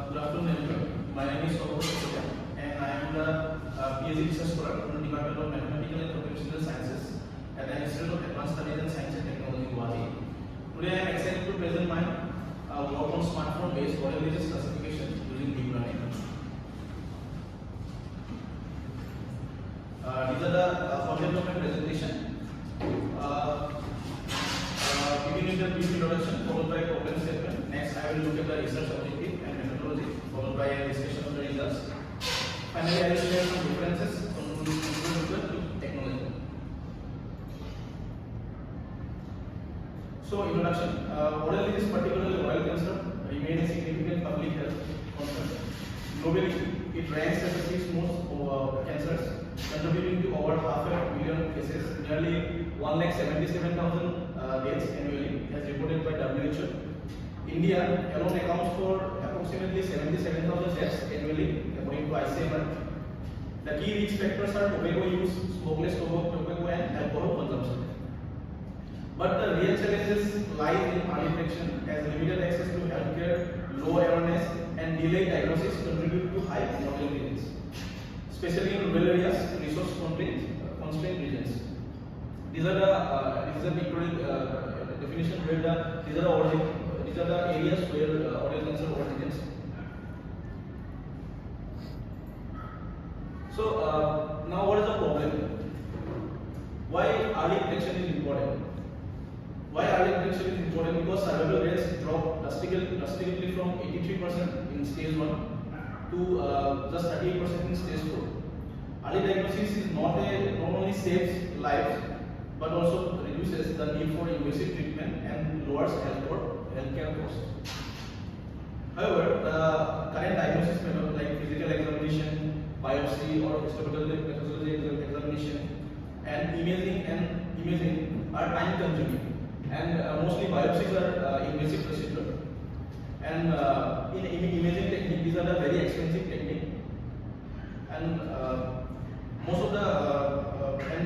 Good afternoon, everyone. My name is and I am the PhD research scholar from the Department of Mathematical and Computational Sciences at the Institute of Advanced Studies and Science and Technology, Guwahati. Today, I am excited to present my work on smartphone-based oral disease classification using deep learning. These are the content of my presentation. Beginning with the brief introduction, followed by problem statement. Next, I will look at the research objective and methodology, followed by a discussion of the results. Finally, I will share some differences from the technology. So, introduction. Oral disease, particularly oral cancer, remains a significant public health concern. Globally, it ranks as the sixth most cancers, contributing to over 500,000 cases, nearly 177,000 deaths annually, as reported by WHO. India alone accounts for approximately 77,000 deaths annually, according to ICDDA. The key risk factors are tobacco use, smokeless tobacco, and alcohol consumption. But the real challenges lie in early detection, as limited access to healthcare, low awareness, and delayed diagnosis contribute to high mortality rates, especially in rural areas, resource-constrained regions. These are the pictorial definition where these are the areas where oral cancer originates. So now, what is the problem? Why early detection is important? Why early detection is important? Because survival rates drop drastically from 83% in stage 1 to just 38% in stage 4. Early diagnosis is not only saves lives but also reduces the need for invasive treatment and lowers healthcare costs. However, the current diagnosis method like physical examination, biopsy or histopathology examination, and imaging are time consuming, and mostly biopsies are invasive procedure. And in imaging technique, these are the very expensive technique, and most of the and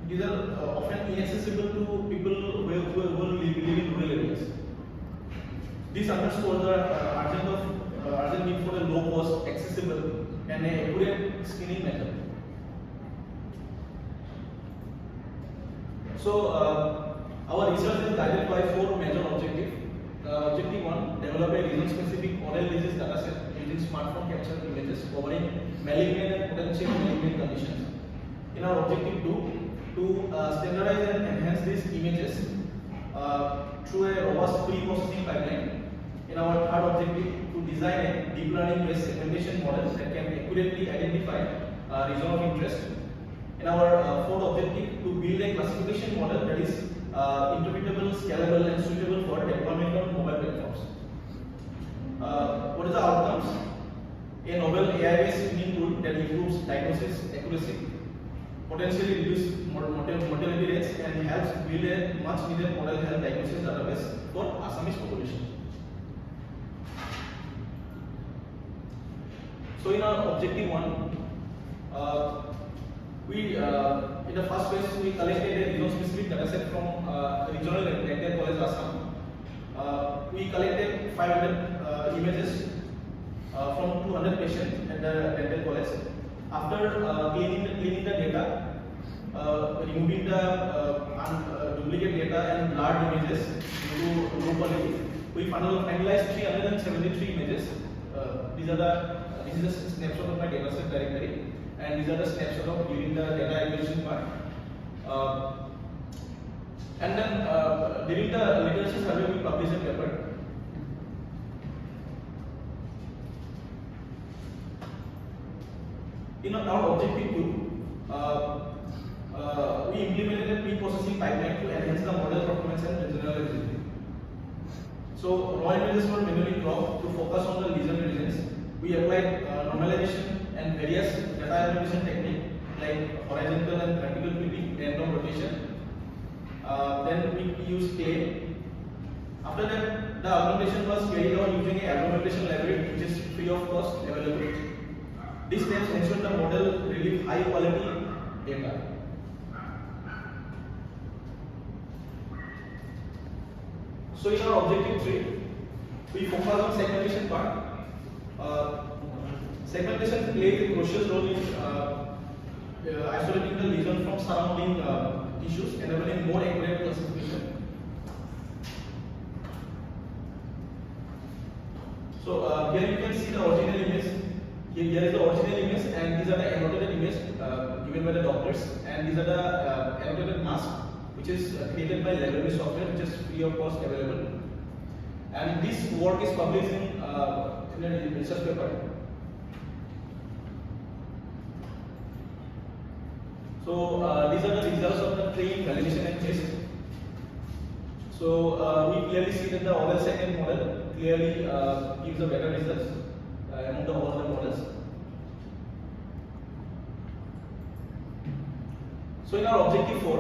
these are often inaccessible to people who live in rural areas. This underscores the urgent need for a low cost, accessible, and a accurate screening method. So, our research is guided by 4 major objectives. Objective 1: develop a region-specific oral disease dataset using smartphone captured images covering malignant and potential malignant conditions. In our objective 2, to standardize and enhance these images through a robust pre-processing pipeline. In our third objective, to design a deep learning-based segmentation model that can accurately identify region of interest. In our fourth objective, to build a classification model that is interpretable, scalable, and suitable for deployment on mobile platforms. What is the outcomes? A novel AI-based screening tool that improves diagnosis accuracy, potentially reduce mortality rates, and helps build a much needed model health diagnosis database for Assamese population. So in our objective 1, we in the first phase we collected a region-specific dataset from regional dental college Assam. We collected 500 images from 200 patients at the dental college. After cleaning the data, removing the duplicate data and blurred images into low quality, we finalized 373 images. This is a snapshot of my dataset directory, and these are the snapshot of during the data acquisition part. And then during the literature survey, we published a paper. In our objective 2, we implemented a pre-processing pipeline to enhance the model performance and generalizability. So raw images were manually cropped to focus on the lesion regions. We applied normalization and various data aggregation techniques like horizontal and vertical flipping, random rotation. Then we used clay. After that, the augmentation was carried out using an augmentation library which is free of cost available. These steps ensure the model relieves high quality data. So in our objective 3, we focus on segmentation part. Segmentation plays a crucial role in isolating the lesion from surrounding tissues, enabling more accurate classification. So here you can see the original image. Here is the original image, and these are the annotated image given by the doctors, and these are the annotated mask, which is created by laboratory software, which is free of cost available. And this work is published in a research paper. So these are the results of the training, validation, and test. So we clearly see that the oral second model clearly gives a better results among the all the models. So in our objective 4,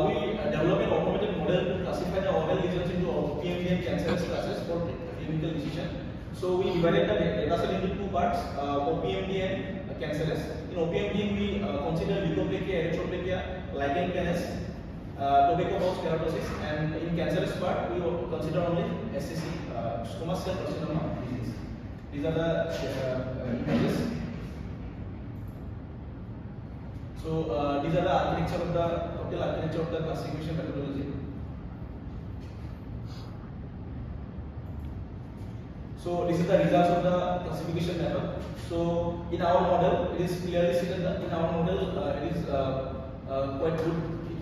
we develop an automated model to classify the oral lesions into OPMD and cancerous classes for clinical decision. So we divided the data set into two parts, OPMD and cancerous. In OPMD, we consider leukoplakia, erythroplakia, lichen planus, tobacco mouse keratosis, and in cancerous part, we consider only SCC, squamous cell carcinoma disease. These are the images. So these are the architecture of the total architecture of the classification methodology. So this is the results of the classification method. So in our model, it is clearly seen that in our model it is quite good.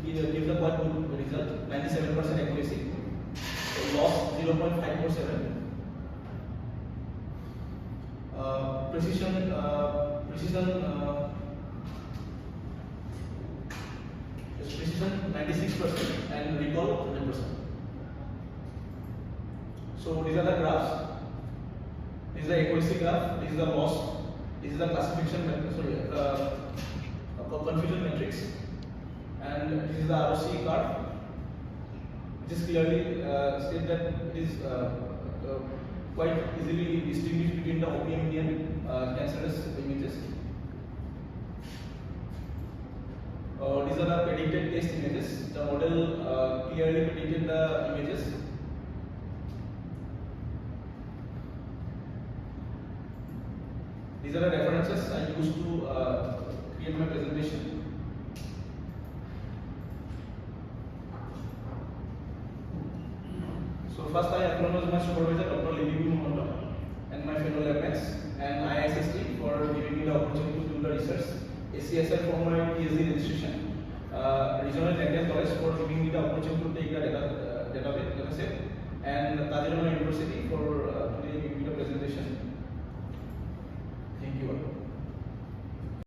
It gives a quite good result, 97% accuracy. So loss 0.547. Precision 96% and recall 100%. So these are the graphs. This is the accuracy graph. This is the loss. This is the classification method. Confusion matrix. And this is the ROC card, which is clearly state that it is quite easily distinguished between the OPMD and cancerous images. These are the predicted test images. The model clearly predicted the images. These are the references I used to create my presentation. So first I acknowledge my supervisor Dr. Libby Mohondo and my fellow lab mates and ISST for giving me the opportunity to do the research. ACSL for my PhD registration. Regional Dental College for giving me the opportunity to take the data set, and Kaziranga University for today giving me the presentation.